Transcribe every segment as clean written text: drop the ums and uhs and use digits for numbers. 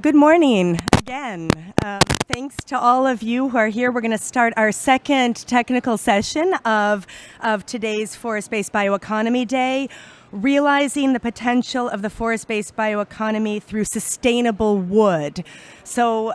Good morning again. Thanks to all of you who are here. We're going to start our second technical session of today's Forest-Based Bioeconomy Day, realizing the potential of the forest-based bioeconomy through sustainable wood. So,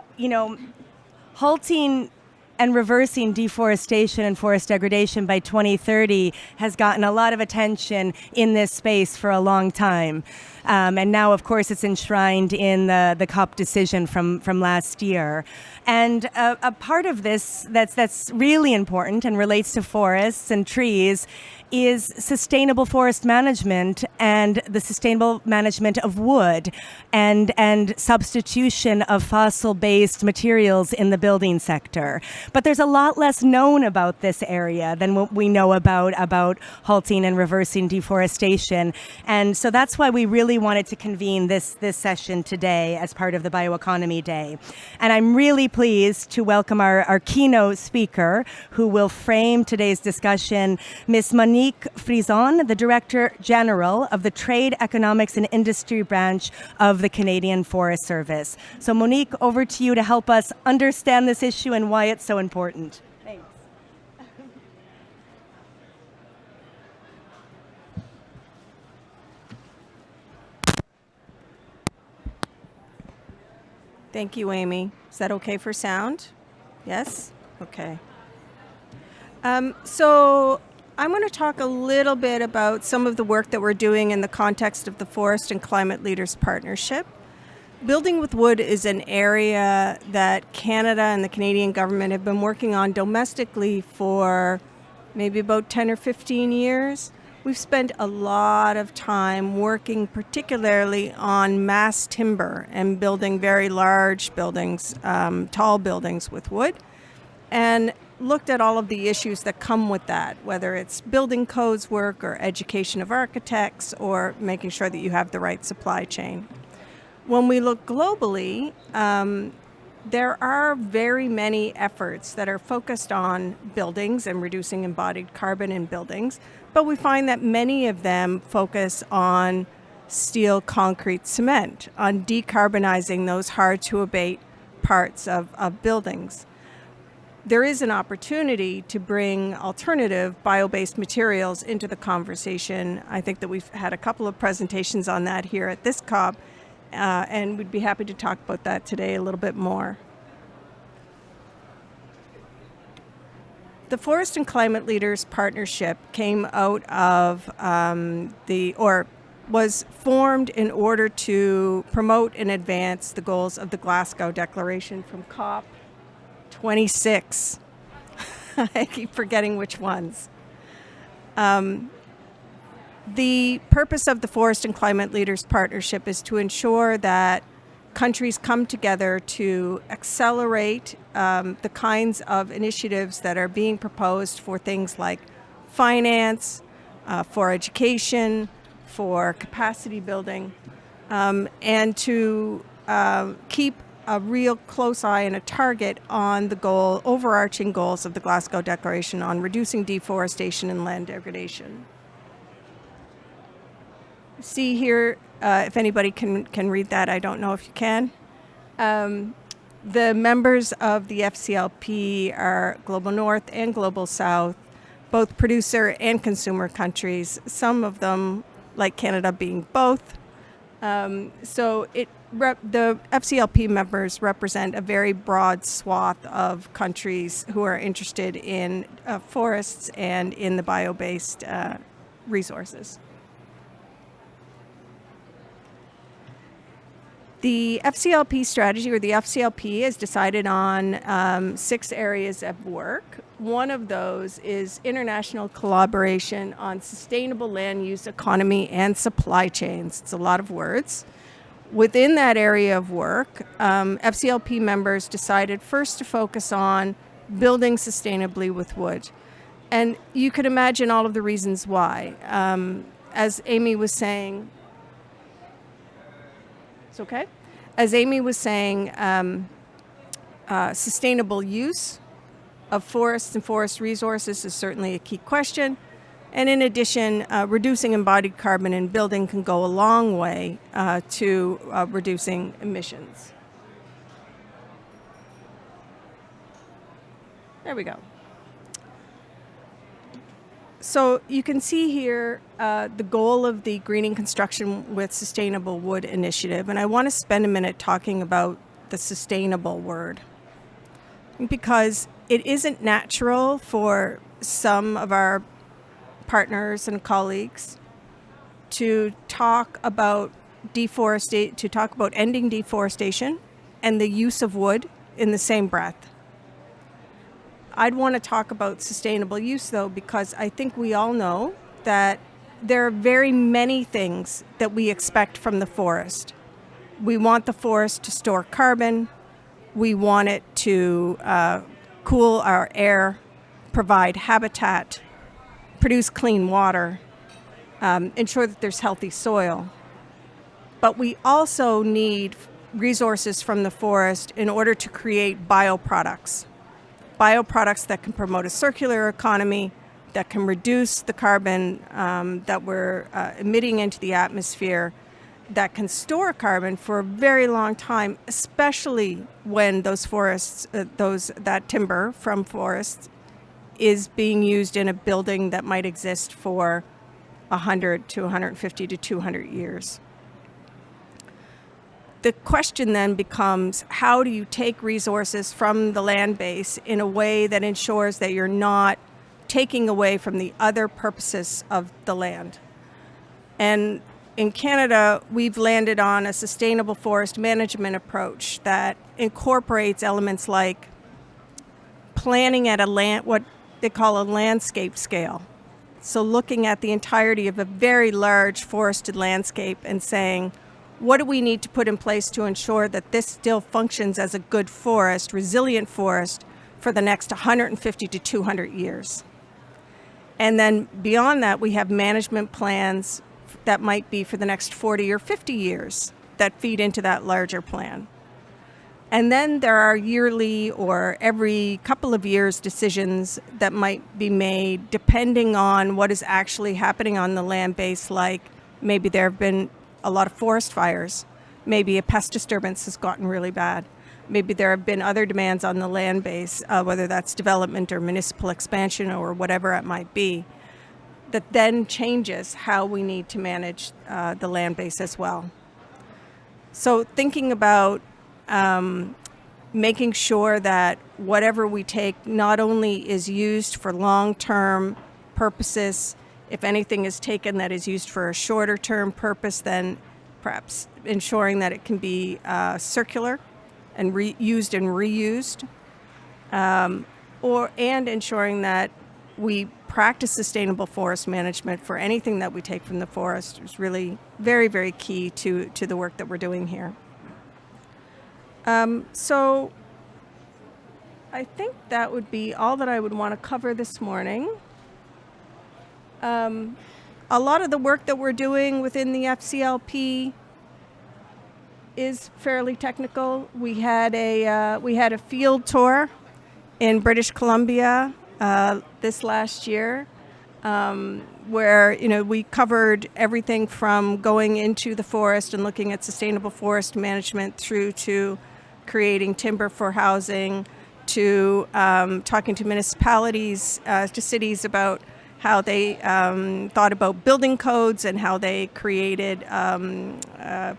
halting and reversing deforestation and forest degradation by 2030 has gotten a lot of attention in this space for a long time. And now, of course, it's enshrined in the COP decision from last year. And a part of this that's really important and relates to forests and trees is sustainable forest management and the sustainable management of wood and substitution of fossil-based materials in the building sector. But there's a lot less known about this area than what we know about halting and reversing deforestation. And so that's why we really wanted to convene this session today as part of the Bioeconomy Day. And I'm really pleased to welcome our keynote speaker, who will frame today's discussion, Ms. Monique Frison, the Director General of the Trade, Economics and Industry Branch of the Canadian Forest Service. So Monique, over to you to help us understand this issue and why it's so important. Thanks. Thank you, Amy. Is that okay for sound? Yes? Okay. So I'm going to talk a little bit about some of the work that we're doing in the context of the Forest and Climate Leaders Partnership. Building with wood is an area that Canada and the Canadian government have been working on domestically for maybe about 10 or 15 years. We've spent a lot of time working particularly on mass timber and building very large buildings, tall buildings with wood, and looked at all of the issues that come with that, whether it's building codes work or education of architects or making sure that you have the right supply chain. When we look globally, there are very many efforts that are focused on buildings and reducing embodied carbon in buildings, but we find that many of them focus on steel, concrete, cement, on decarbonizing those hard-to-abate parts of buildings. There is an opportunity to bring alternative bio-based materials into the conversation. I think that we've had a couple of presentations on that here at this COP, and we'd be happy to talk about that today a little bit more. The Forest and Climate Leaders Partnership came out of was formed in order to promote and advance the goals of the Glasgow Declaration from COP 26. I keep forgetting which ones. The purpose of the Forest and Climate Leaders Partnership is to ensure that countries come together to accelerate the kinds of initiatives that are being proposed for things like finance, for education, for capacity building, and to keep a real close eye and a target on the overarching goals of the Glasgow Declaration on reducing deforestation and land degradation. See here, if anybody can read that, I don't know if you can. The members of the FCLP are Global North and Global South, both producer and consumer countries, some of them, like Canada, being both. So the FCLP members represent a very broad swath of countries who are interested in forests and in the bio-based resources. The FCLP strategy, or the FCLP, has decided on 6 areas of work. One of those is international collaboration on sustainable land use, economy, and supply chains. It's a lot of words. Within that area of work, FCLP members decided first to focus on building sustainably with wood. And you could imagine all of the reasons why. As Amy was saying, it's okay? As Amy was saying, sustainable use of forests and forest resources is certainly a key question. And in addition, reducing embodied carbon in building can go a long way to reducing emissions. There we go. So you can see here the goal of the Greening Construction with Sustainable Wood initiative, and I want to spend a minute talking about the sustainable word, because it isn't natural for some of our partners and colleagues to talk about ending deforestation and the use of wood in the same breath. I'd want to talk about sustainable use, though, because I think we all know that there are very many things that we expect from the forest. We want the forest to store carbon. We want it to cool our air, provide habitat, produce clean water, ensure that there's healthy soil. But we also need resources from the forest in order to create bioproducts. Bioproducts that can promote a circular economy, that can reduce the carbon that we're emitting into the atmosphere, that can store carbon for a very long time, especially when those forests, that timber from forests is being used in a building that might exist for 100 to 150 to 200 years. The question then becomes, how do you take resources from the land base in a way that ensures that you're not taking away from the other purposes of the land? And in Canada, we've landed on a sustainable forest management approach that incorporates elements like planning at what they call a landscape scale. So looking at the entirety of a very large forested landscape and saying, what do we need to put in place to ensure that this still functions as a good forest, resilient forest, for the next 150 to 200 years? And then beyond that, we have management plans that might be for the next 40 or 50 years that feed into that larger plan. And then there are yearly or every couple of years decisions that might be made depending on what is actually happening on the land base, like maybe there have been a lot of forest fires. Maybe a pest disturbance has gotten really bad. Maybe there have been other demands on the land base, whether that's development or municipal expansion or whatever it might be, that then changes how we need to manage the land base as well. So thinking about making sure that whatever we take not only is used for long-term purposes. If anything is taken that is used for a shorter term purpose, then perhaps ensuring that it can be circular and used and reused, and ensuring that we practice sustainable forest management for anything that we take from the forest is really very, very key to the work that we're doing here. So I think that would be all that I would want to cover this morning. A lot of the work that we're doing within the FCLP is fairly technical. We had a field tour in British Columbia this last year, where we covered everything from going into the forest and looking at sustainable forest management through to creating timber for housing, to talking to municipalities, to cities about how they thought about building codes and how they created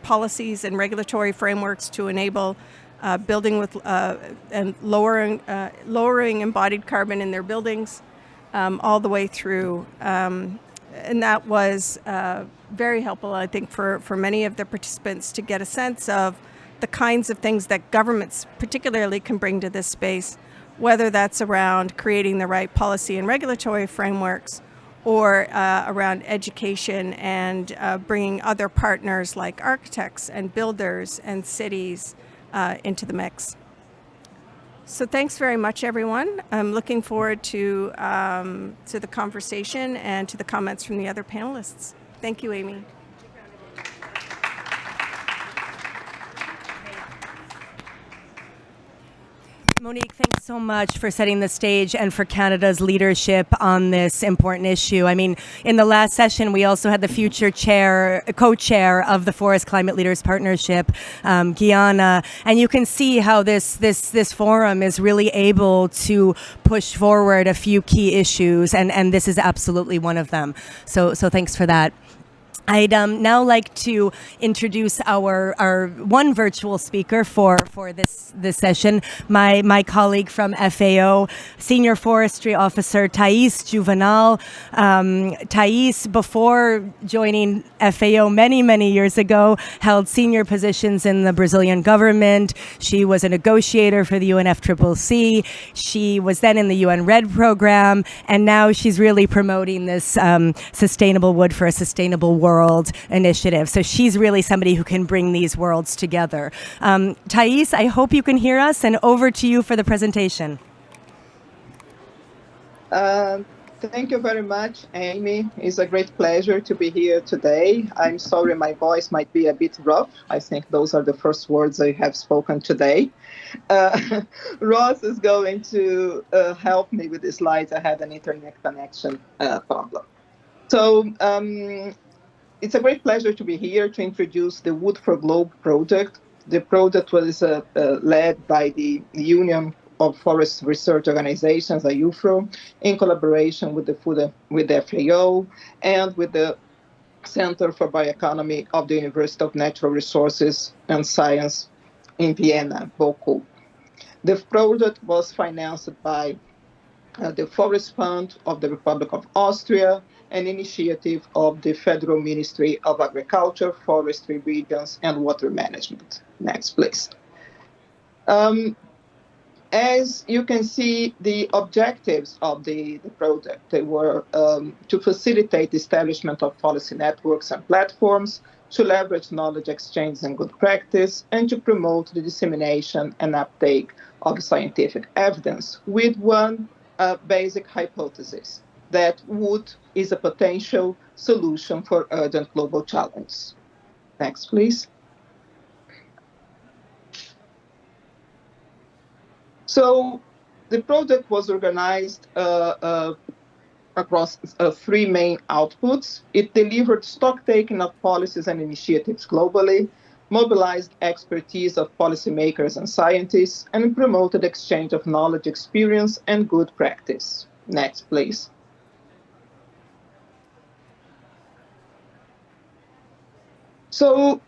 policies and regulatory frameworks to enable building with and lowering embodied carbon in their buildings, all the way through. And that was very helpful, I think, for many of the participants to get a sense of the kinds of things that governments particularly can bring to this space, whether that's around creating the right policy and regulatory frameworks or around education and bringing other partners like architects and builders and cities into the mix. So thanks very much, everyone. I'm looking forward to the conversation and to the comments from the other panelists. Thank you, Amy. Monique, thanks so much for setting the stage and for Canada's leadership on this important issue. I mean, in the last session, we also had the future co-chair of the Forest Climate Leaders Partnership, Guyana, and you can see how this forum is really able to push forward a few key issues, and this is absolutely one of them. So thanks for that. I'd now like to introduce our one virtual speaker for this session, my colleague from FAO, Senior Forestry Officer Thais Juvenal. Thais, before joining FAO many years ago, held senior positions in the Brazilian government. She was a negotiator for the UNFCCC. She was then in the UN RED program, and now she's really promoting this sustainable wood for a sustainable world initiative. So she's really somebody who can bring these worlds together. Thais, I hope you can hear us, and over to you for the presentation. Thank you very much, Amy. It's a great pleasure to be here today. I'm sorry my voice might be a bit rough. I think those are the first words I have spoken today. Ross is going to help me with the slides. I had an internet connection problem. So it's a great pleasure to be here to introduce the Wood for Globe project. The project was led by the Union of Forest Research Organizations, UFRO, in collaboration with the FAO and with the Center for Bioeconomy of the University of Natural Resources and Science in Vienna, Baku. The project was financed by the Forest Fund of the Republic of Austria, an initiative of the Federal Ministry of Agriculture, Forestry, Regions, and Water Management. Next, please. As you can see, the objectives of the project, they were to facilitate the establishment of policy networks and platforms, to leverage knowledge exchange and good practice, and to promote the dissemination and uptake of scientific evidence with one basic hypothesis, that wood is a potential solution for urgent global challenges. Next, please. So the project was organized across three main outputs. It delivered stock-taking of policies and initiatives globally, mobilized expertise of policymakers and scientists, and promoted exchange of knowledge, experience, and good practice. Next, please. So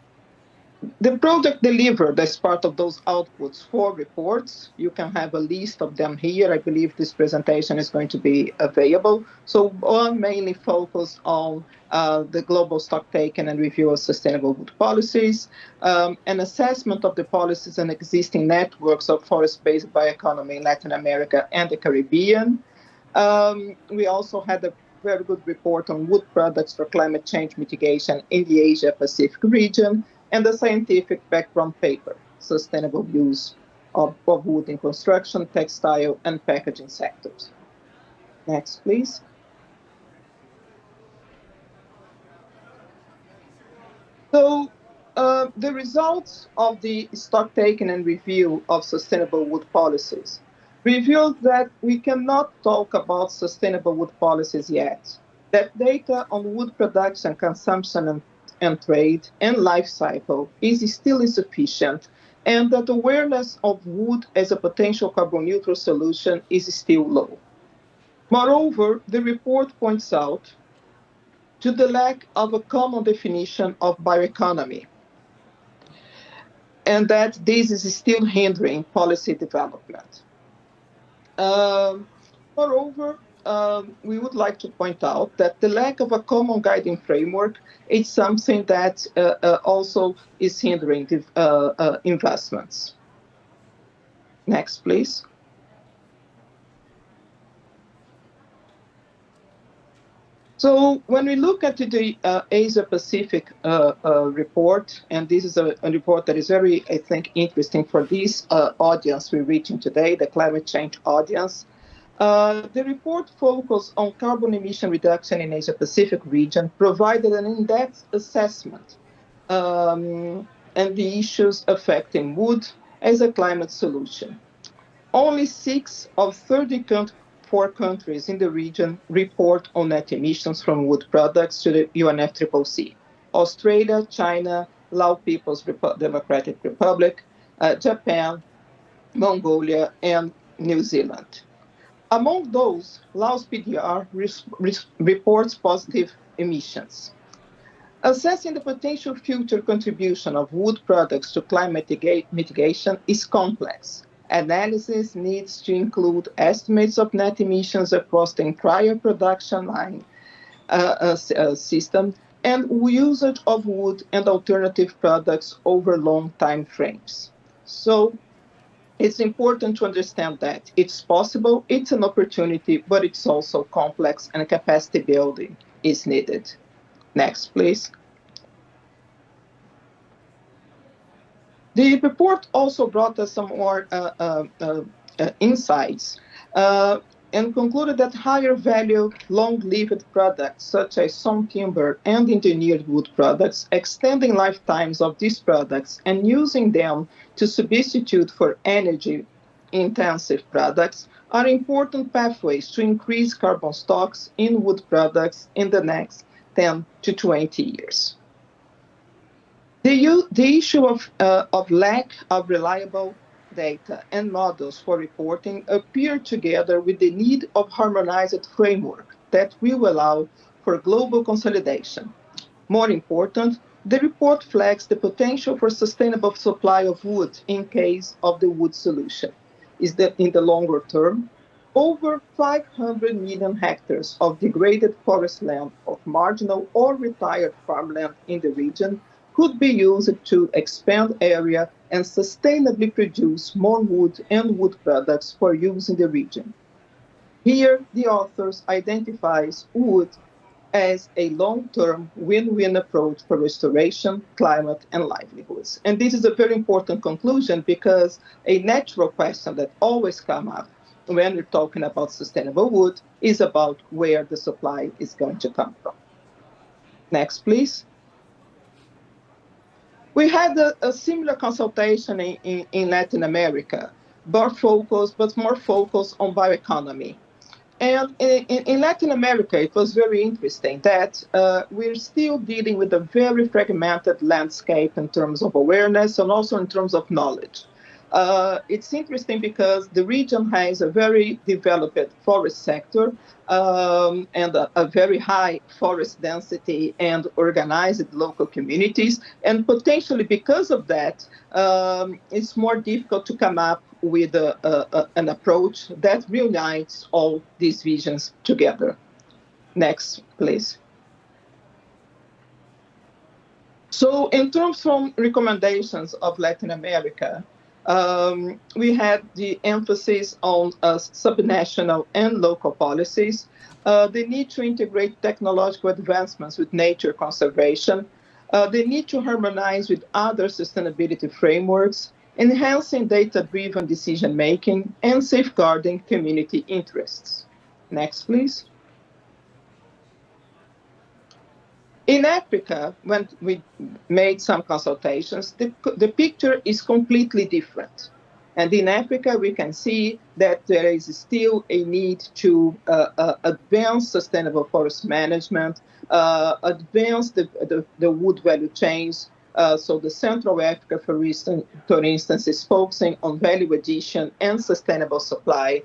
the project delivered, as part of those outputs, 4 reports. You can have a list of them here. I believe this presentation is going to be available. So one mainly focused on the global stocktaking and review of sustainable wood policies, an assessment of the policies and existing networks of forest-based bioeconomy in Latin America and the Caribbean. We also had a very good report on wood products for climate change mitigation in the Asia-Pacific region, and the scientific background paper, Sustainable Use of Wood in Construction, Textile, and Packaging Sectors. Next, please. So the results of the stocktaking and review of sustainable wood policies revealed that we cannot talk about sustainable wood policies yet, that data on wood production, consumption, and trade and life cycle is still insufficient, and that awareness of wood as a potential carbon neutral solution is still low. Moreover, the report points out to the lack of a common definition of bioeconomy, and that this is still hindering policy development. Moreover, we would like to point out that the lack of a common guiding framework is something that also is hindering the investments. Next, please. So when we look at the Asia-Pacific report, and this is a report that is very, I think, interesting for this audience we're reaching today, the climate change audience. The report focused on carbon emission reduction in Asia-Pacific region, provided an in-depth assessment and the issues affecting wood as a climate solution. Only 6 of 34 countries in the region report on net emissions from wood products to the UNFCCC. Australia, China, Lao People's Democratic Republic, Japan, Mongolia, and New Zealand. Among those, Laos PDR reports positive emissions. Assessing the potential future contribution of wood products to climate mitigation is complex. Analysis needs to include estimates of net emissions across the entire production line system and usage of wood and alternative products over long time frames. So it's important to understand that it's possible, it's an opportunity, but it's also complex and capacity building is needed. Next, please. The report also brought us some more insights and concluded that higher value, long-lived products such as sawn timber and engineered wood products, extending lifetimes of these products and using them to substitute for energy-intensive products are important pathways to increase carbon stocks in wood products in the next 10 to 20 years. The issue of lack of reliable data and models for reporting appear together with the need of harmonized framework that will allow for global consolidation. More important, the report flags the potential for sustainable supply of wood in case of the wood solution. Is that in the longer term, over 500 million hectares of degraded forest land of marginal or retired farmland in the region could be used to expand area and sustainably produce more wood and wood products for use in the region. Here, the authors identifies wood as a long-term win-win approach for restoration, climate, and livelihoods. And this is a very important conclusion because a natural question that always comes up when we're talking about sustainable wood is about where the supply is going to come from. Next, please. We had a similar consultation in Latin America, but more focused on bioeconomy. And in Latin America, it was very interesting that we're still dealing with a very fragmented landscape in terms of awareness and also in terms of knowledge. It's interesting because the region has a very developed forest sector and a very high forest density and organized local communities. And potentially because of that, it's more difficult to come up with an approach that reunites all these visions together. Next, please. So in terms of recommendations of Latin America, we had the emphasis on subnational and local policies, the need to integrate technological advancements with nature conservation, the need to harmonize with other sustainability frameworks, enhancing data-driven decision-making, and safeguarding community interests. Next, please. In Africa, when we made some consultations, the picture is completely different. And in Africa, we can see that there is still a need to advance sustainable forest management, advance the wood value chains. So the Central Africa, for instance, is focusing on value addition and sustainable supply.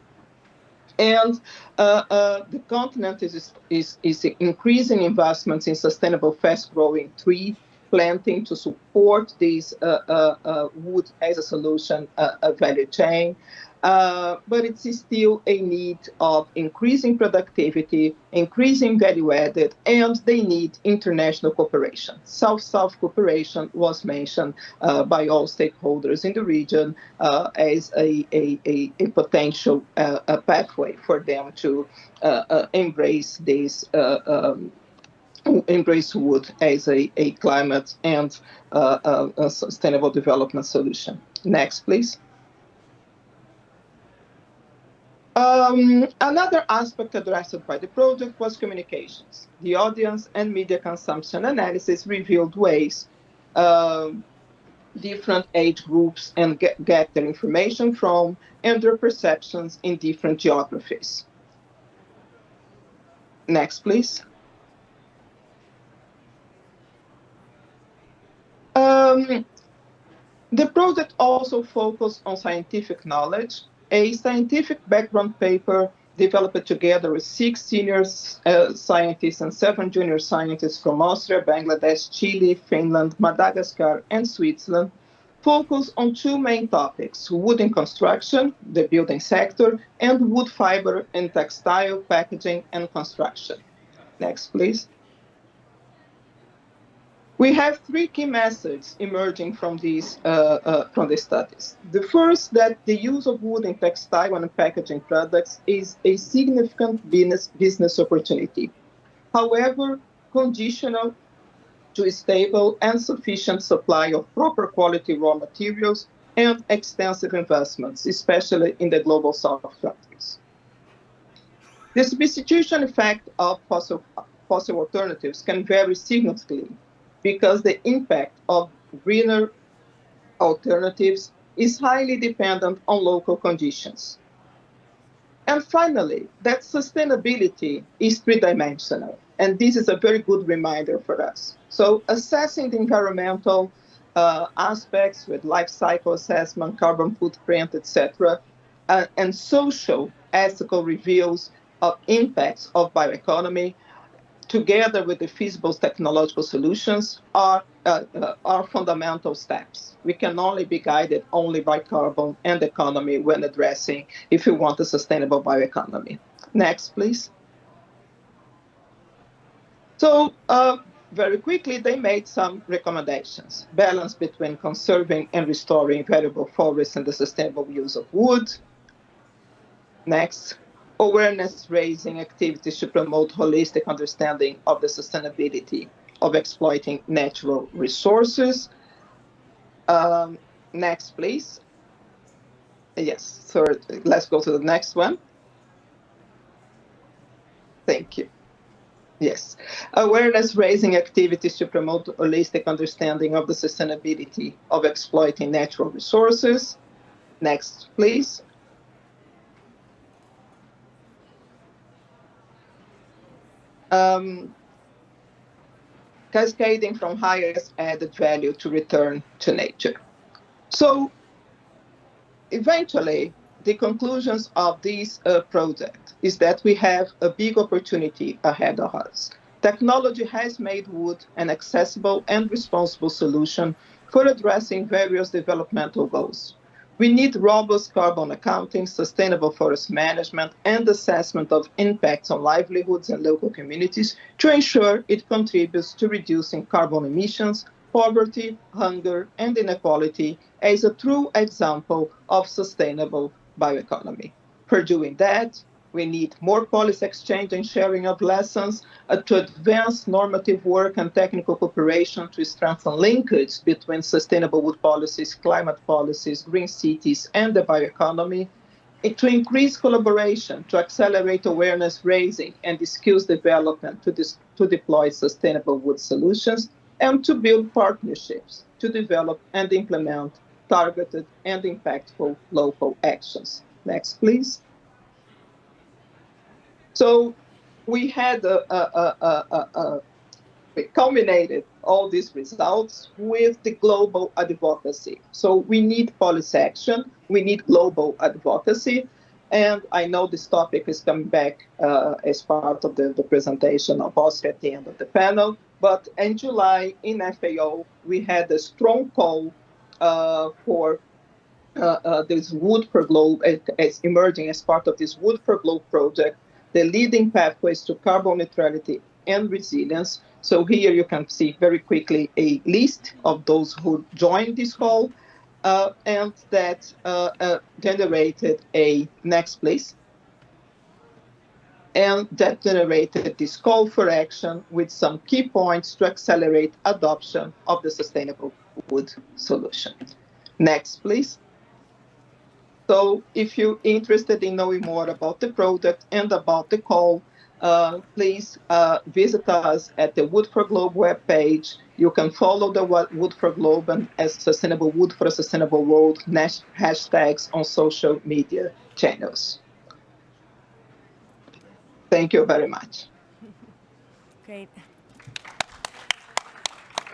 And the continent is increasing investments in sustainable, fast-growing tree planting to support this wood as a solution value chain. But it's still a need of increasing productivity, increasing value added, and they need international cooperation. South-South cooperation was mentioned by all stakeholders in the region as a potential pathway for them to embrace this. Embrace wood as a climate and a sustainable development solution. Next, please. Another aspect addressed by the project was communications. The audience and media consumption analysis revealed ways different age groups and get their information from, and their perceptions in different geographies. Next, please. The project also focused on scientific knowledge. A scientific background paper developed together with 6 senior scientists and 7 junior scientists from Austria, Bangladesh, Chile, Finland, Madagascar, and Switzerland, focus on 2 main topics: wood in construction, the building sector, and wood fiber in textile, packaging, and construction. Next, please. We have 3 key messages emerging from these studies. The first, that the use of wood in textile and packaging products is a significant business opportunity. However, conditional to a stable and sufficient supply of proper quality raw materials and extensive investments, especially in the global south countries. The substitution effect of fossil alternatives can vary significantly, because the impact of greener alternatives is highly dependent on local conditions. And finally, that sustainability is 3-dimensional, and this is a very good reminder for us. So assessing the environmental aspects with life cycle assessment, carbon footprint, etc., and social ethical reviews of impacts of bioeconomy, together with the feasible technological solutions, are fundamental steps. We can only be guided only by carbon and economy when addressing if we want a sustainable bioeconomy. Next, please. So very quickly, they made some recommendations: balance between conserving and restoring valuable forests and the sustainable use of wood. Next, awareness-raising activities to promote holistic understanding of the sustainability of exploiting natural resources. Next, please. Yes, third, let's go to the next one. Thank you. Yes, awareness-raising activities to promote holistic understanding of the sustainability of exploiting natural resources. Next, please. Cascading from highest added value to return to nature. So eventually, the conclusions of this project is that we have a big opportunity ahead of us. Technology has made wood an accessible and responsible solution for addressing various developmental goals. We need robust carbon accounting, sustainable forest management, and assessment of impacts on livelihoods and local communities to ensure it contributes to reducing carbon emissions, poverty, hunger, and inequality as a true example of sustainable bioeconomy. For doing that, we need more policy exchange and sharing of lessons to advance normative work and technical cooperation to strengthen linkage between sustainable wood policies, climate policies, green cities, and the bioeconomy, and to increase collaboration, to accelerate awareness raising and skills development to deploy sustainable wood solutions, and to build partnerships to develop and implement targeted and impactful local actions. Next, please. So we had we culminated all these results with the global advocacy. So we need policy action, we need global advocacy, and I know this topic is coming back as part of the presentation of Austria at the end of the panel, but in July in FAO, we had a strong call for this Wood for Globe as emerging as part of this Wood for Globe project, the leading pathways to carbon neutrality and resilience. So here you can see very quickly a list of those who joined this call, and that generated a, next please, and that generated this call for action with some key points to accelerate adoption of the sustainable wood solution. Next, please. So if you're interested in knowing more about the project and about the call, please visit us at the Wood for Globe webpage. You can follow the Wood for Globe and as Sustainable Wood for a Sustainable World hashtags on social media channels. Thank you very much. Great.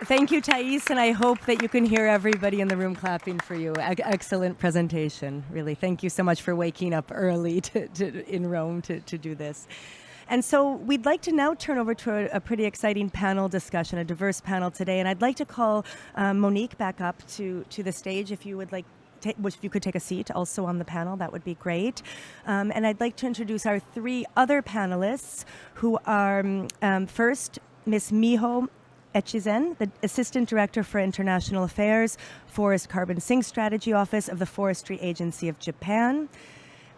Thank you, Thais, and I hope that you can hear everybody in the room clapping for you. Excellent presentation, really. Thank you so much for waking up early in Rome to do this. And so we'd like to now turn over to a pretty exciting panel discussion, a diverse panel today. And I'd like to call Monique back up to the stage if you would like. If you could take a seat also on the panel, that would be great. And I'd like to introduce our three other panelists who are first, Ms. Miho Echizen, the Assistant Director for International Affairs, Forest Carbon Sink Strategy Office of the Forestry Agency of Japan.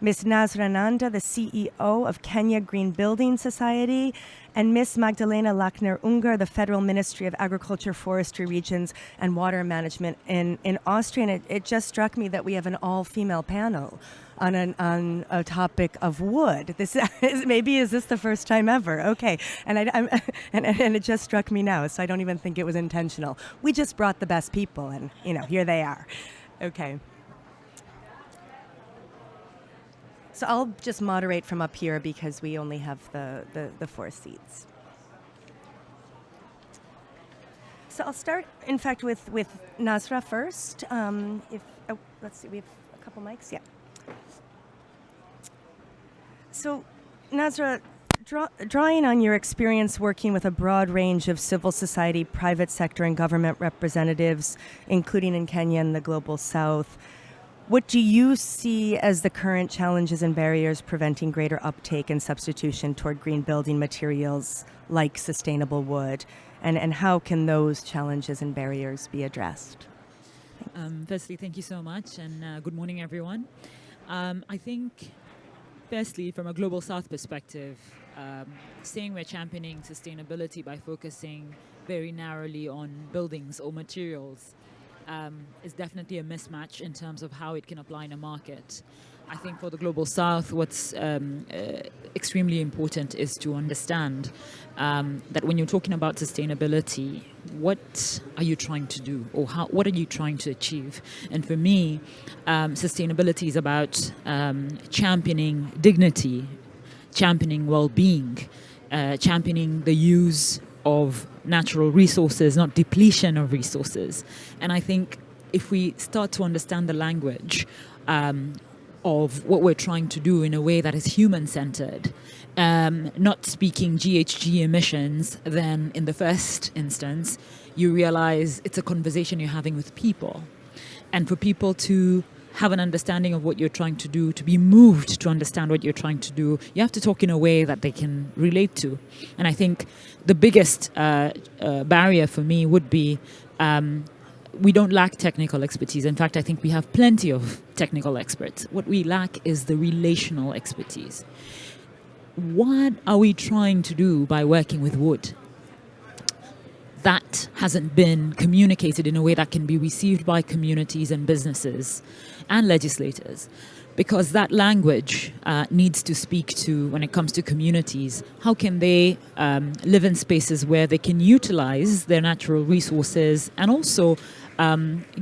Ms. Nasra Nanda, the CEO of Kenya Green Building Society, and Ms. Magdalena Lachner-Unger, the Federal Ministry of Agriculture, Forestry Regions, and Water Management in Austria. And it just struck me that we have an all-female panel on a topic of wood. This is this the first time ever? Okay, and and it just struck me now, so I don't even think it was intentional. We just brought the best people, and here they are. Okay. So I'll just moderate from up here because we only have the 4 seats. So I'll start, in fact, with Nasra first. Let's see, we have a couple mics. Yeah. So, Nasra, drawing on your experience working with a broad range of civil society, private sector, and government representatives, including in Kenya and the Global South, what do you see as the current challenges and barriers preventing greater uptake and substitution toward green building materials like sustainable wood? And how can those challenges and barriers be addressed? Firstly, thank you so much, and good morning, everyone. I think, firstly, from a Global South perspective, saying we're championing sustainability by focusing very narrowly on buildings or materials is definitely a mismatch in terms of how it can apply in a market. I think for the Global South, what's extremely important is to understand that when you're talking about sustainability, what are you trying to do, or what are you trying to achieve? And for me, sustainability is about championing dignity, championing well-being, championing the use of natural resources, not depletion of resources. And I think if we start to understand the language of what we're trying to do in a way that is human-centered, not speaking GHG emissions, then in the first instance, you realize it's a conversation you're having with people. And for people to have an understanding of what you're trying to do, to be moved to understand what you're trying to do, you have to talk in a way that they can relate to. And I think the biggest barrier for me would be we don't lack technical expertise. In fact, I think we have plenty of technical experts. What we lack is the relational expertise. What are we trying to do by working with wood? That hasn't been communicated in a way that can be received by communities and businesses and legislators, because that language needs to speak to, when it comes to communities, how can they live in spaces where they can utilize their natural resources and also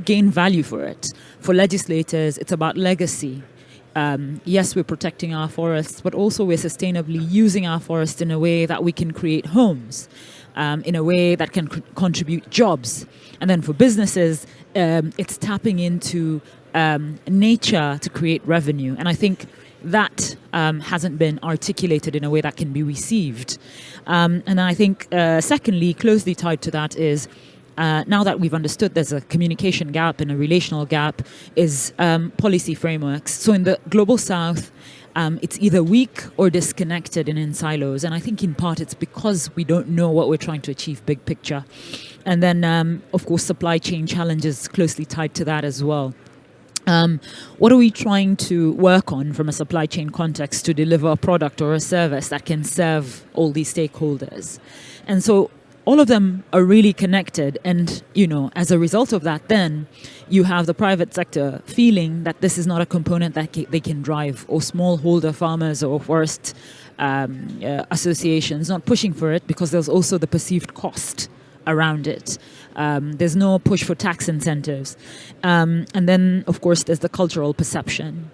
gain value for it. For legislators, it's about legacy. Yes, we're protecting our forests, but also we're sustainably using our forests in a way that we can create homes, in a way that can contribute jobs. And then for businesses, it's tapping into nature to create revenue. And I think that hasn't been articulated in a way that can be received. And I think, secondly, closely tied to that is, now that we've understood there's a communication gap and a relational gap, is policy frameworks. So in the Global South, it's either weak or disconnected and in silos. And I think in part it's because we don't know what we're trying to achieve big picture. And then, of course, supply chain challenges closely tied to that as well. What are we trying to work on from a supply chain context to deliver a product or a service that can serve all these stakeholders? And so all of them are really connected. And, you know, as a result of that, then you have the private sector feeling that this is not a component that they can drive, or smallholder farmers or forest associations not pushing for it because there's also the perceived cost around it. There's no push for tax incentives. And then, of course, there's the cultural perception.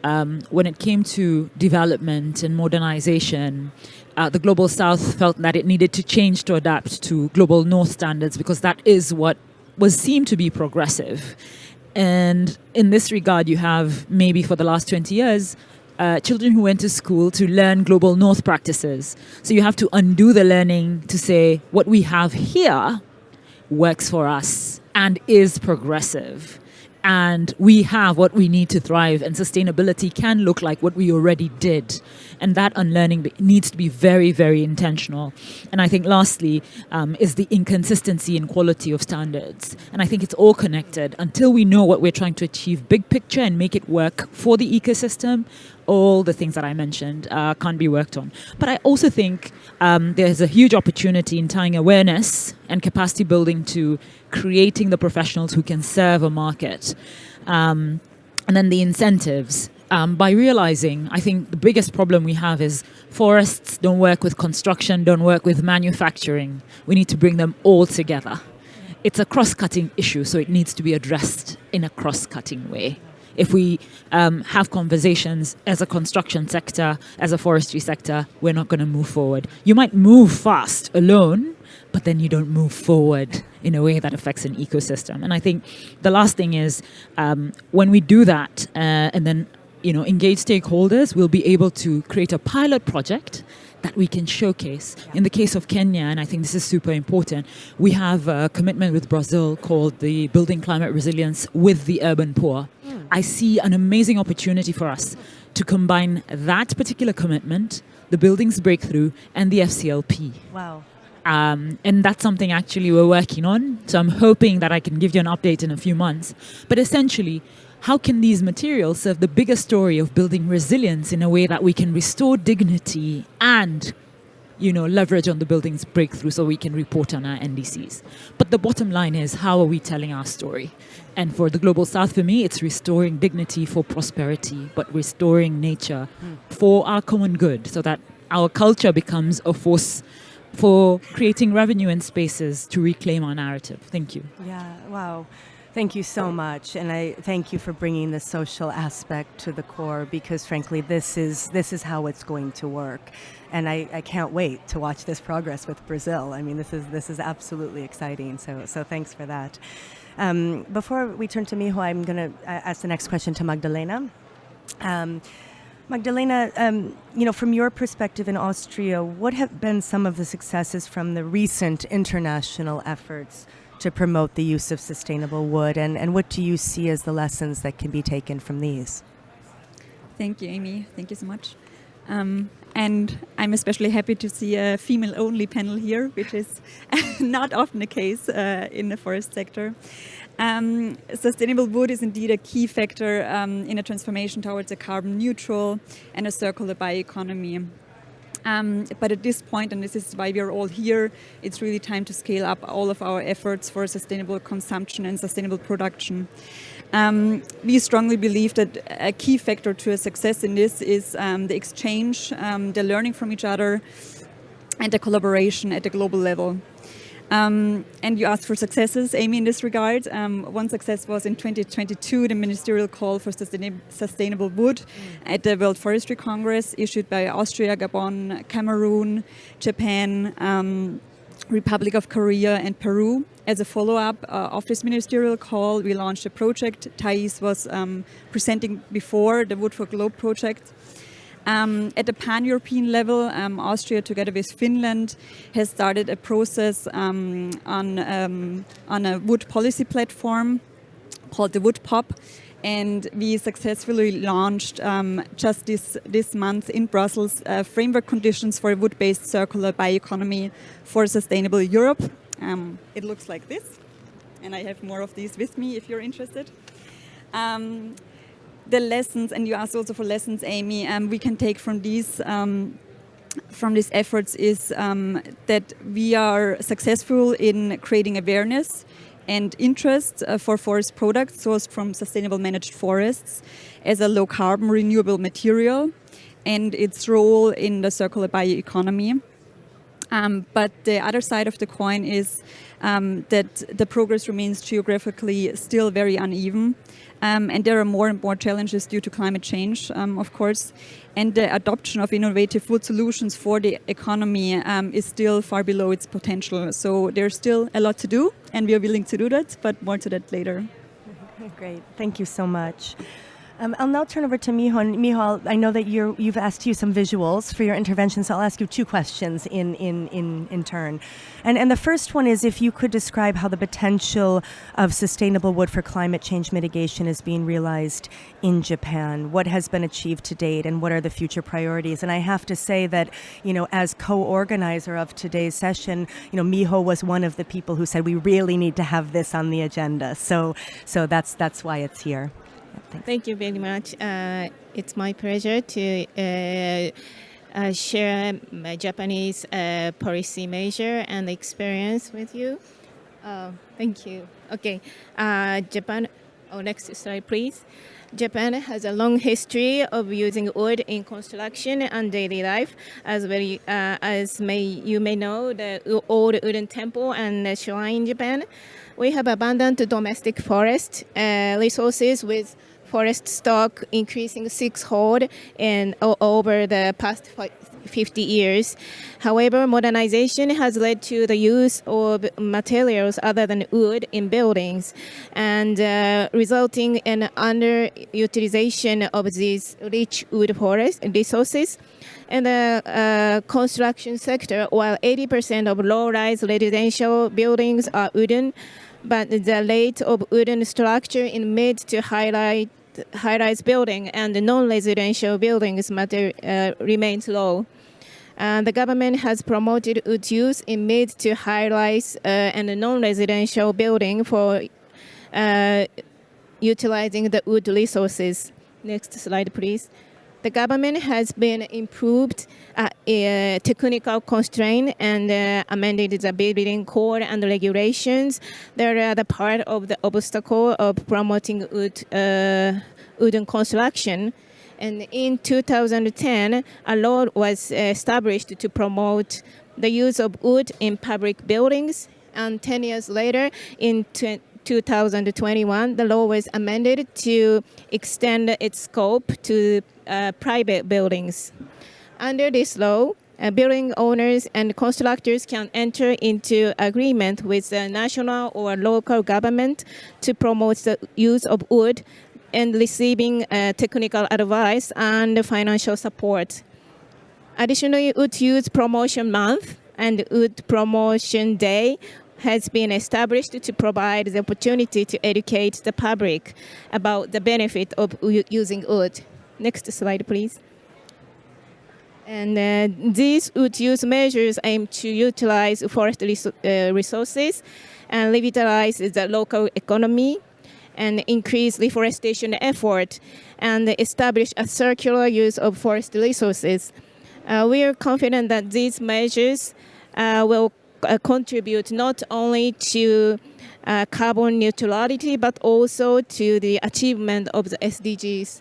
When it came to development and modernization, the Global South felt that it needed to change to adapt to Global North standards because that is what was seen to be progressive. And in this regard, you have maybe for the last 20 years, children who went to school to learn Global North practices. So you have to undo the learning to say what we have here works for us and is progressive. And we have what we need to thrive, and sustainability can look like what we already did. And that unlearning needs to be very, very intentional. And I think lastly is the inconsistency in quality of standards. And I think it's all connected. Until we know what we're trying to achieve, big picture, and make it work for the ecosystem, all the things that I mentioned can't be worked on. But I also think there's a huge opportunity in tying awareness and capacity building to creating the professionals who can serve a market. And then the incentives. By realizing, I think the biggest problem we have is forests don't work with construction, don't work with manufacturing. We need to bring them all together. It's a cross-cutting issue, so it needs to be addressed in a cross-cutting way. If we have conversations as a construction sector, as a forestry sector, we're not going to move forward. You might move fast alone, but then you don't move forward in a way that affects an ecosystem. And I think the last thing is when we do that and then engage stakeholders, we'll be able to create a pilot project that we can showcase. Yeah. In the case of Kenya, and I think this is super important, we have a commitment with Brazil called the Building Climate Resilience with the Urban Poor. I see an amazing opportunity for us to combine that particular commitment, the Buildings Breakthrough, and the FCLP. Wow. And that's something actually we're working on. So I'm hoping that I can give you an update in a few months. But essentially, how can these materials serve the bigger story of building resilience in a way that we can restore dignity and, leverage on the Buildings Breakthrough so we can report on our NDCs? But the bottom line is, how are we telling our story? And for the Global South, for me, it's restoring dignity for prosperity, but restoring nature for our common good so that our culture becomes a force for creating revenue and spaces to reclaim our narrative. Thank you. Yeah, wow. Thank you so much, and I thank you for bringing the social aspect to the core, because frankly, this is how it's going to work, and I can't wait to watch this progress with Brazil. I mean, this is absolutely exciting. So thanks for that. Before we turn to Miho, I'm going to ask the next question to Magdalena. Magdalena, from your perspective in Austria, what have been some of the successes from the recent international efforts to promote the use of sustainable wood, and what do you see as the lessons that can be taken from these? Thank you, Amy. Thank you so much. And I'm especially happy to see a female-only panel here, which is not often the case in the forest sector. Sustainable wood is indeed a key factor in a transformation towards a carbon neutral and a circular bioeconomy. But at this point, and this is why we are all here, it's really time to scale up all of our efforts for sustainable consumption and sustainable production. We strongly believe that a key factor to a success in this is the exchange, the learning from each other, and the collaboration at the global level. And you asked for successes, Amy, in this regard. One success was in 2022, the ministerial call for sustainable wood at the World Forestry Congress, issued by Austria, Gabon, Cameroon, Japan, Republic of Korea, and Peru. As a follow-up of this ministerial call, we launched a project. Thais was presenting before, the Wood for Globe project. At the pan-European level, Austria, together with Finland, has started a process on a wood policy platform called the Wood Pop, and we successfully launched just this month in Brussels framework conditions for a wood-based circular bioeconomy for sustainable Europe. It looks like this, and I have more of these with me if you're interested. The lessons, and you asked also for lessons, Amy, we can take from these efforts is that we are successful in creating awareness and interest for forest products sourced from sustainable managed forests as a low carbon renewable material and its role in the circular bioeconomy. But the other side of the coin is that the progress remains geographically still very uneven. And there are more and more challenges due to climate change, of course. And the adoption of innovative wood solutions for the economy is still far below its potential. So there's still a lot to do, and we are willing to do that, but more to that later. Great. Thank you so much. I'll now turn over to Miho. And Miho, I know that you've asked you some visuals for your intervention, so I'll ask you two questions in turn. And the first one is if you could describe how the potential of sustainable wood for climate change mitigation is being realized in Japan. What has been achieved to date, and what are the future priorities? And I have to say that, as co-organizer of today's session, Miho was one of the people who said we really need to have this on the agenda. So that's why it's here. Thank you very much. It's my pleasure to share my Japanese policy measure and experience with you. Thank you. Okay. Japan. Next slide, please. Japan has a long history of using wood in construction and daily life. You may know, the old wooden temple and shrine in Japan. We have abundant domestic forest resources, with forest stock increasing sixfold over the past 50 years. However, modernization has led to the use of materials other than wood in buildings, and resulting in underutilization of these rich wood forest resources. In the construction sector, while 80% of low-rise residential buildings are wooden, but the rate of wooden structure in mid to high-rise building and non-residential buildings remains low. The government has promoted wood use in mid to high-rise and non-residential building for utilizing the wood resources. Next slide, please. The government has been improved technical constraint and amended the building code and regulations. They are the part of the obstacle of promoting wooden construction. And in 2010, a law was established to promote the use of wood in public buildings. And 10 years later, in 2021, the law was amended to extend its scope to private buildings. Under this law, building owners and constructors can enter into agreement with the national or local government to promote the use of wood and receiving technical advice and financial support. Additionally, Wood Use Promotion Month and Wood Promotion Day has been established to provide the opportunity to educate the public about the benefit of using wood. Next slide, please. And these wood use measures aim to utilize forest resources and revitalize the local economy and increase reforestation effort and establish a circular use of forest resources. We are confident that these measures will contribute not only to carbon neutrality, but also to the achievement of the SDGs.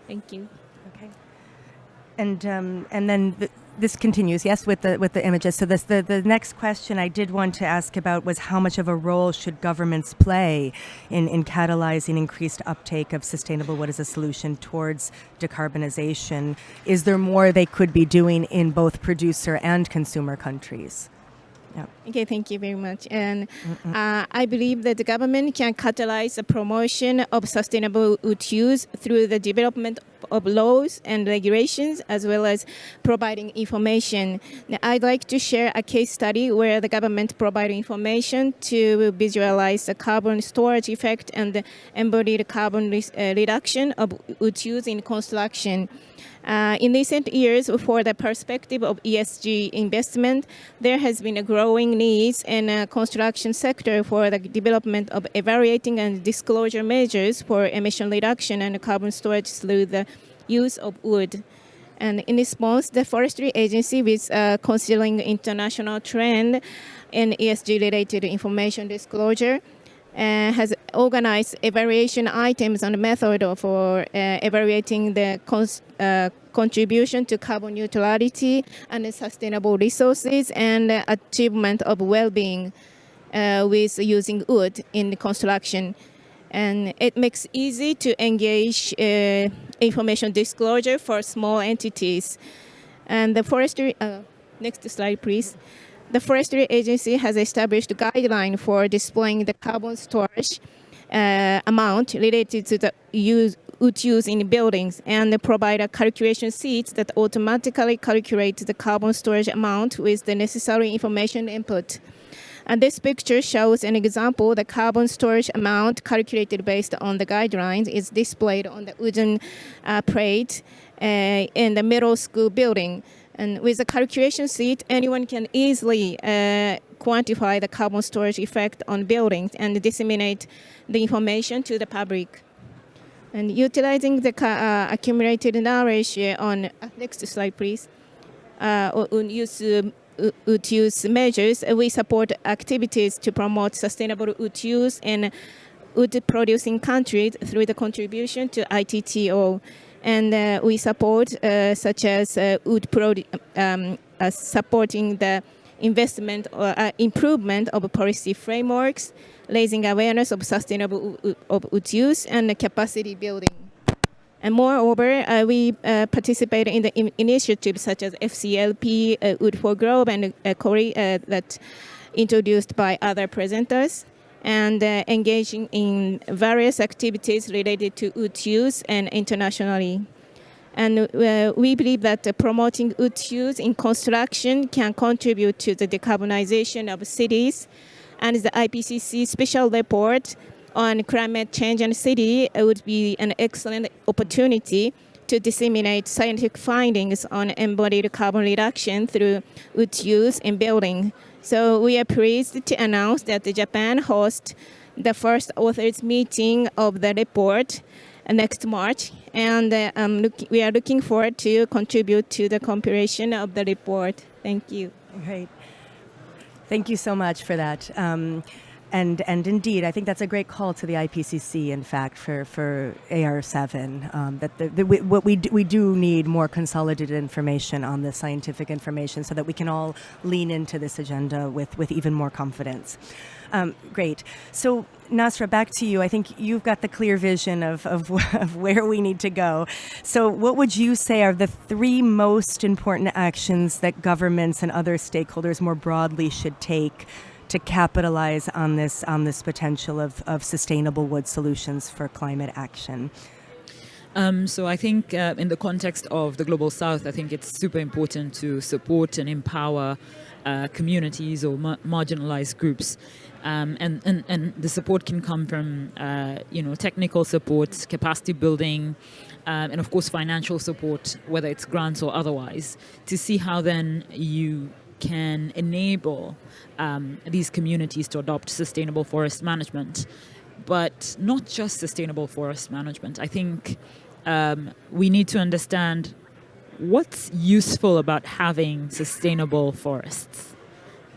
Thank you. Okay. And then this continues, yes, with the images. So the next question I did want to ask about was how much of a role should governments play in catalyzing increased uptake of sustainable wood as a solution towards decarbonization? Is there more they could be doing in both producer and consumer countries? Yeah. Okay, thank you very much. And I believe that the government can catalyze the promotion of sustainable wood use through the development of laws and regulations, as well as providing information. Now, I'd like to share a case study where the government provided information to visualize the carbon storage effect and the embodied carbon reduction of wood use in construction. In recent years, for the perspective of ESG investment, there has been a growing need in the construction sector for the development of evaluating and disclosure measures for emission reduction and carbon storage through the use of wood. And in response, the Forestry Agency is considering international trend in ESG-related information disclosure. has organized evaluation items and method for evaluating the contribution to carbon neutrality and sustainable resources and achievement of well-being with using wood in construction. And it makes easy to engage information disclosure for small entities. And the forestry, next slide please. The Forestry Agency has established a guideline for displaying the carbon storage amount related to the wood use in buildings and provide a calculation sheet that automatically calculates the carbon storage amount with the necessary information input. And this picture shows an example. The carbon storage amount calculated based on the guidelines is displayed on the wooden plate in the middle school building. And with the calculation sheet, anyone can easily quantify the carbon storage effect on buildings and disseminate the information to the public. And utilizing the accumulated knowledge on, next slide please, on wood use measures, we support activities to promote sustainable wood use in wood-producing countries through the contribution to ITTO. And we support such as supporting the investment or improvement of policy frameworks, raising awareness of sustainable wood use and capacity building. And moreover, we participate in the initiatives such as FCLP, Wood for Growth, and CORI that introduced by other presenters, and engaging in various activities related to wood use and internationally. And we believe that promoting wood use in construction can contribute to the decarbonization of cities. And the IPCC special report on climate change and city would be an excellent opportunity to disseminate scientific findings on embodied carbon reduction through wood use in building. So we are pleased to announce that Japan hosts the first authors meeting of the report next March, and we are looking forward to contribute to the compilation of the report. Thank you. Great. Thank you so much for that. And indeed, I think that's a great call to the IPCC, in fact, for AR7, that we do need more consolidated information on the scientific information so that we can all lean into this agenda with even more confidence. Great. So, Nasra, back to you. I think you've got the clear vision of where we need to go. So what would you say are the three most important actions that governments and other stakeholders more broadly should take to capitalize on this potential of sustainable wood solutions for climate action? So I think in the context of the Global South, I think it's super important to support and empower communities or marginalized groups. And the support can come from, technical support, capacity building, and of course financial support, whether it's grants or otherwise, to see how then you can enable these communities to adopt sustainable forest management, but not just sustainable forest management. I think we need to understand what's useful about having sustainable forests.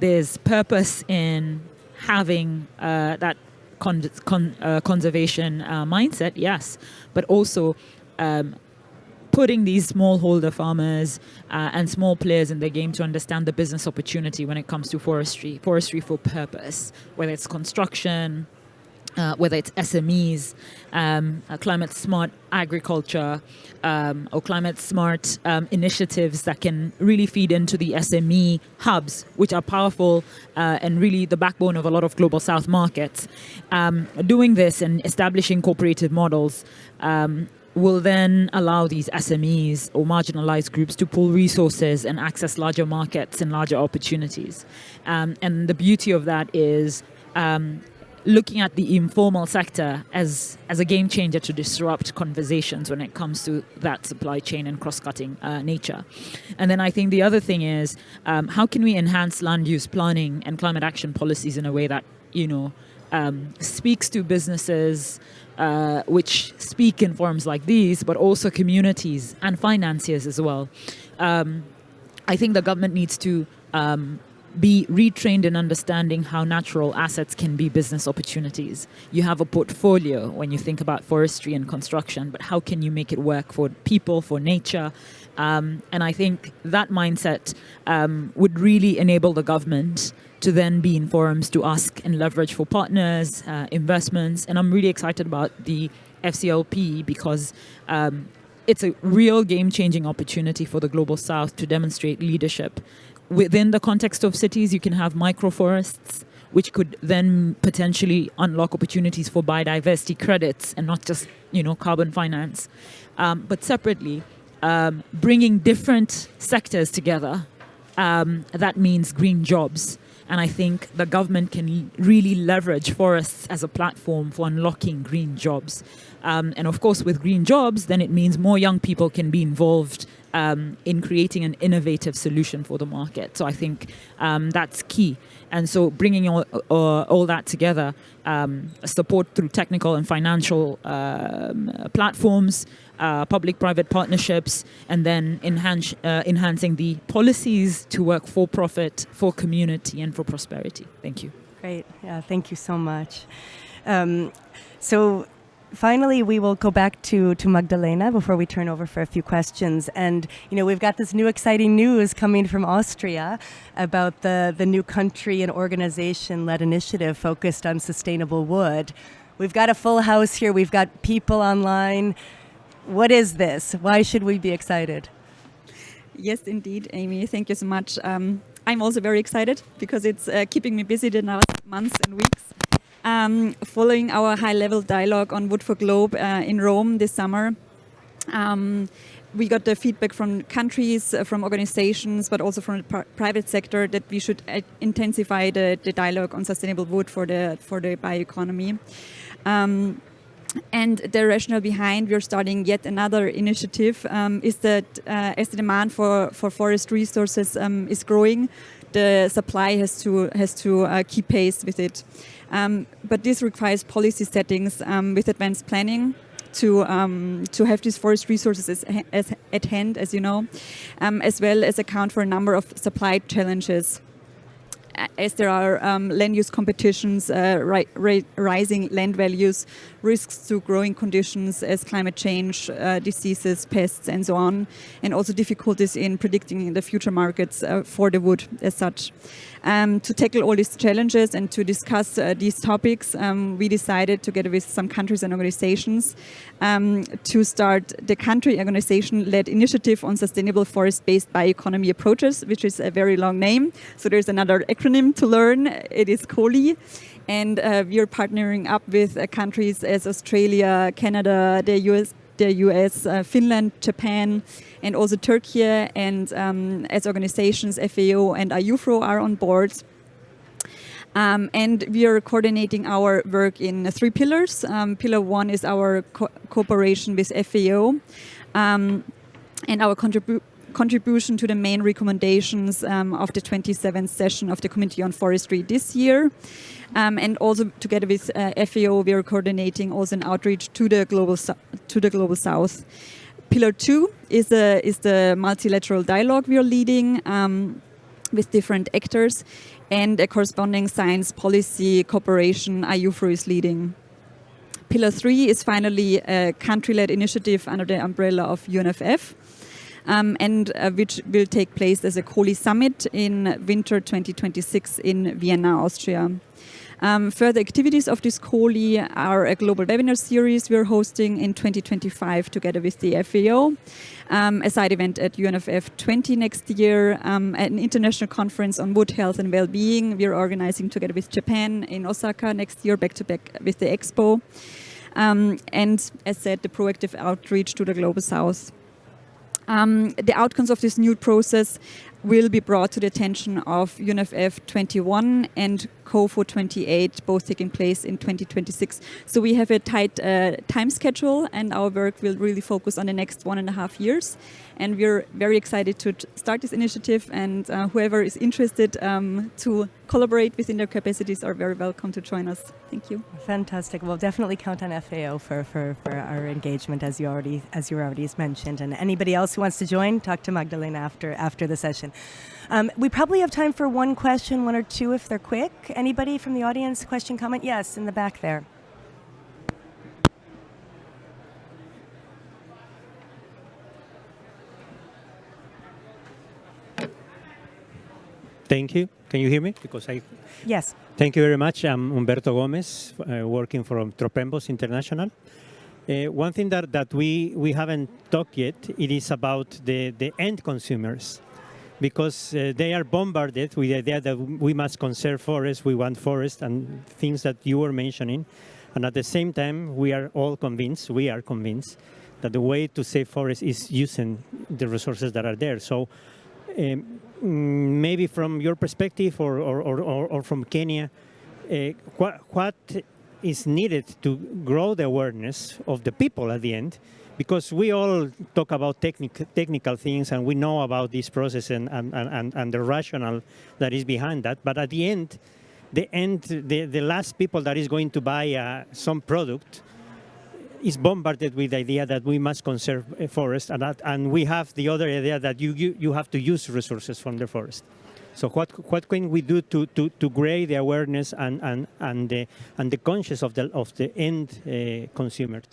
There's purpose in having that conservation mindset, yes, but also putting these smallholder farmers and small players in the game to understand the business opportunity when it comes to forestry for purpose, whether it's construction, whether it's SMEs, climate smart agriculture, or climate smart initiatives that can really feed into the SME hubs, which are powerful and really the backbone of a lot of Global South markets. Doing this and establishing cooperative models will then allow these SMEs or marginalized groups to pool resources and access larger markets and larger opportunities. And the beauty of that is looking at the informal sector as a game changer to disrupt conversations when it comes to that supply chain and cross-cutting nature. And then I think the other thing is how can we enhance land use planning and climate action policies in a way that, speaks to businesses, which speak in forums like these, but also communities and financiers as well. I think the government needs to be retrained in understanding how natural assets can be business opportunities. You have a portfolio when you think about forestry and construction, but how can you make it work for people, for nature? And I think that mindset would really enable the government to then be in forums to ask and leverage for partners, investments. And I'm really excited about the FCLP because it's a real game-changing opportunity for the Global South to demonstrate leadership. Within the context of cities, you can have microforests, which could then potentially unlock opportunities for biodiversity credits and not just, carbon finance. But separately, bringing different sectors together, that means green jobs. And I think the government can really leverage forests as a platform for unlocking green jobs. And of course, with green jobs, then it means more young people can be involved in creating an innovative solution for the market. So I think that's key. And so bringing all that together, support through technical and financial platforms, public-private partnerships, and then enhancing the policies to work for profit, for community, and for prosperity. Thank you. Great. Yeah, thank you so much. So finally, we will go back to Magdalena before we turn over for a few questions. And, we've got this new exciting news coming from Austria about the new country and organization-led initiative focused on sustainable wood. We've got a full house here. We've got people online. What is this? Why should we be excited? Yes, indeed, Amy. Thank you so much. I'm also very excited because it's keeping me busy the last months and weeks. Following our high-level dialogue on Wood for Globe in Rome this summer, we got the feedback from countries, from organizations, but also from the private sector that we should intensify the dialogue on sustainable wood for the bioeconomy. And the rationale behind we're starting yet another initiative is that as the demand for forest resources is growing, the supply has to keep pace with it. But this requires policy settings with advanced planning to have these forest resources as at hand, as you know, as well as account for a number of supply challenges. As there are land use competitions, rising land values, risks to growing conditions as climate change, diseases, pests, and so on, and also difficulties in predicting the future markets for the wood as such. To tackle all these challenges and to discuss these topics, we decided, together with some countries and organizations, to start the country organization-led initiative on sustainable forest-based bioeconomy approaches, which is a very long name. So there's another acronym to learn. It is COLI. And we are partnering up with countries as Australia, Canada, the US, Finland, Japan, and also Turkey, and as organizations, FAO and IUFRO are on board. And we are coordinating our work in 3 pillars. Pillar 1 is our cooperation with FAO and our contribution to the main recommendations of the 27th session of the Committee on Forestry this year. And also together with FAO, we are coordinating also an outreach to the global south. Pillar 2 is the multilateral dialogue we are leading with different actors, and a corresponding science policy cooperation IUFRO is leading. Pillar 3 is finally a country-led initiative under the umbrella of UNFF, and which will take place as a COLI summit in winter 2026 in Vienna, Austria. Further activities of this COLI are a global webinar series we're hosting in 2025 together with the FAO, a side event at UNFF 20 next year, an international conference on wood health and well-being we're organizing together with Japan in Osaka next year, back-to-back with the Expo, and as said, the proactive outreach to the Global South. The outcomes of this new process will be brought to the attention of UNFF 21 and COFO 28, both taking place in 2026. So we have a tight time schedule, and our work will really focus on the next 1.5 years. And we're very excited to start this initiative, and whoever is interested to collaborate within their capacities are very welcome to join us. Thank you. Fantastic. We'll definitely count on FAO for our engagement, as you already mentioned. And anybody else who wants to join, talk to Magdalena after the session. We probably have time for one question, one or two if they're quick. Anybody from the audience, question, comment? Yes, in the back there. Thank you. Can you hear me? Yes. Thank you very much. I'm Humberto Gomez, working from Tropembos International. One thing that we haven't talked yet, it is about the end consumers, because they are bombarded with the idea that we must conserve forests, we want forests, and things that you were mentioning. And at the same time, we are convinced that the way to save forests is using the resources that are there. So maybe from your perspective or from Kenya, what is needed to grow the awareness of the people at the end? Because we all talk about technical things and we know about this process and the rationale that is behind that. But at the end, the last people that is going to buy some product is bombarded with the idea that we must conserve a forest, and we have the other idea that you have to use resources from the forest. So what can we do to grow the awareness and the conscience of the end consumers?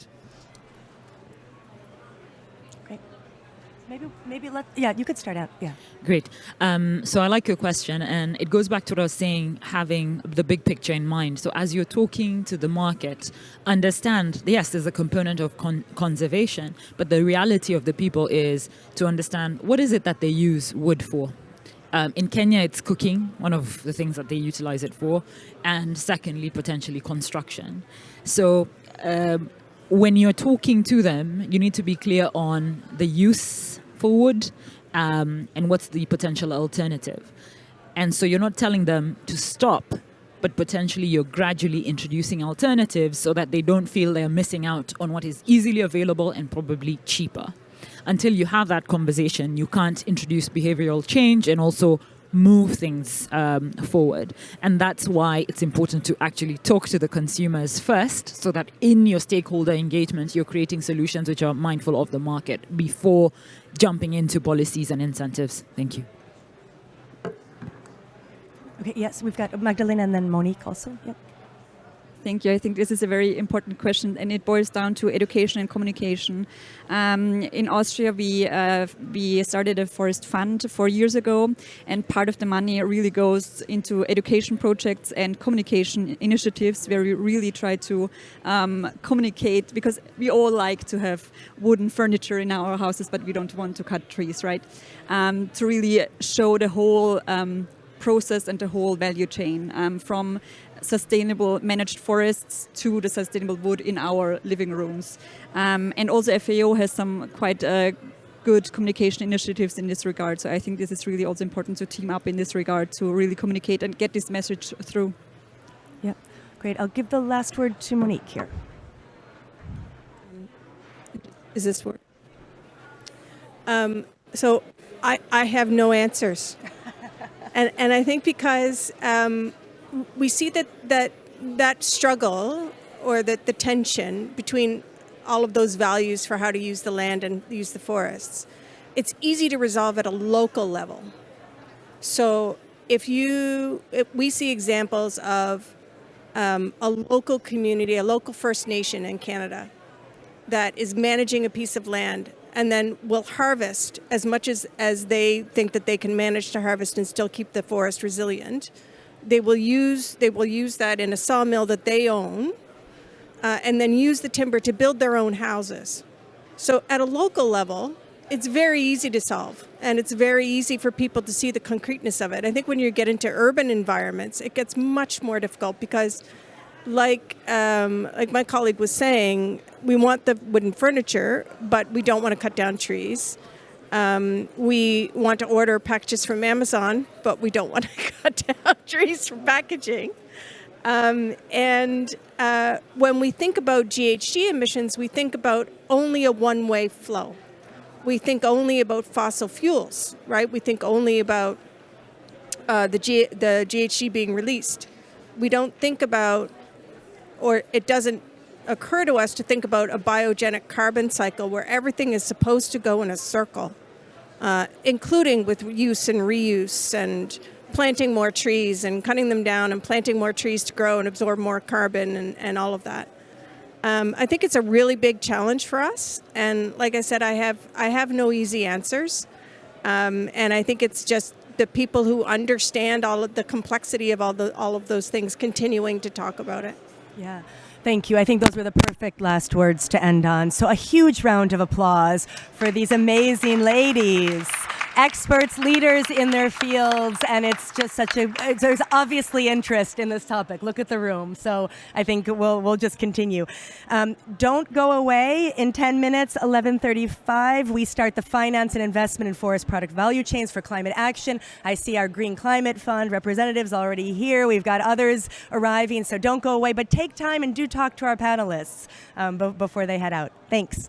Yeah, you could start out. Yeah. Great. So I like your question, and it goes back to what I was saying, having the big picture in mind. So as you're talking to the market, understand, yes, there's a component of conservation, but the reality of the people is to understand what is it that they use wood for. In Kenya, it's cooking, one of the things that they utilize it for, and secondly, potentially construction. So when you're talking to them, you need to be clear on the use for wood and what's the potential alternative. And so you're not telling them to stop, but potentially you're gradually introducing alternatives so that they don't feel they're missing out on what is easily available and probably cheaper. Until you have that conversation, you can't introduce behavioral change and also move things forward. And that's why it's important to actually talk to the consumers first, so that in your stakeholder engagement, you're creating solutions which are mindful of the market before jumping into policies and incentives. Thank you. Okay, yes, we've got Magdalena and then Monique also. Yep. Thank you. I think this is a very important question, and it boils down to education and communication. In Austria, we started a forest fund 4 years ago, and part of the money really goes into education projects and communication initiatives, where we really try to communicate, because we all like to have wooden furniture in our houses, but we don't want to cut trees, right? To really show the whole process and the whole value chain, from sustainable managed forests to the sustainable wood in our living rooms. And also FAO has some quite good communication initiatives in this regard. So I think this is really also important to team up in this regard to really communicate and get this message through. Yeah, great. I'll give the last word to Monique here. Is this word? So I have no answers. And I think because we see that struggle, or the tension between all of those values for how to use the land and use the forests, it's easy to resolve at a local level. So if we see examples of a local community, a local First Nation in Canada that is managing a piece of land and then will harvest as much as they think that they can manage to harvest and still keep the forest resilient. They will use that in a sawmill that they own, and then use the timber to build their own houses. So at a local level, it's very easy to solve, and it's very easy for people to see the concreteness of it. I think when you get into urban environments, it gets much more difficult, because like my colleague was saying, we want the wooden furniture, but we don't want to cut down trees. We want to order packages from Amazon, but we don't want to cut down trees for packaging. When we think about GHG emissions, we think about only a one-way flow. We think only about fossil fuels, right? We think only about the GHG being released. We don't think about, or it doesn't occur to us to think about a biogenic carbon cycle where everything is supposed to go in a circle. including with use and reuse and planting more trees and cutting them down and planting more trees to grow and absorb more carbon and all of that. I think it's a really big challenge for us, and like I said, I have no easy answers, and I think it's just the people who understand all of the complexity of all of those things continuing to talk about it. Yeah. Thank you. I think those were the perfect last words to end on. So a huge round of applause for these amazing ladies, experts, leaders in their fields, and it's just there's obviously interest in this topic. Look at the room. So I think we'll just continue. Don't go away. In 10 minutes, 11:35, we start the finance and investment in forest product value chains for climate action. I see our Green Climate Fund representatives already here. We've got others arriving, so don't go away, but take time and do talk to our panelists before they head out. Thanks.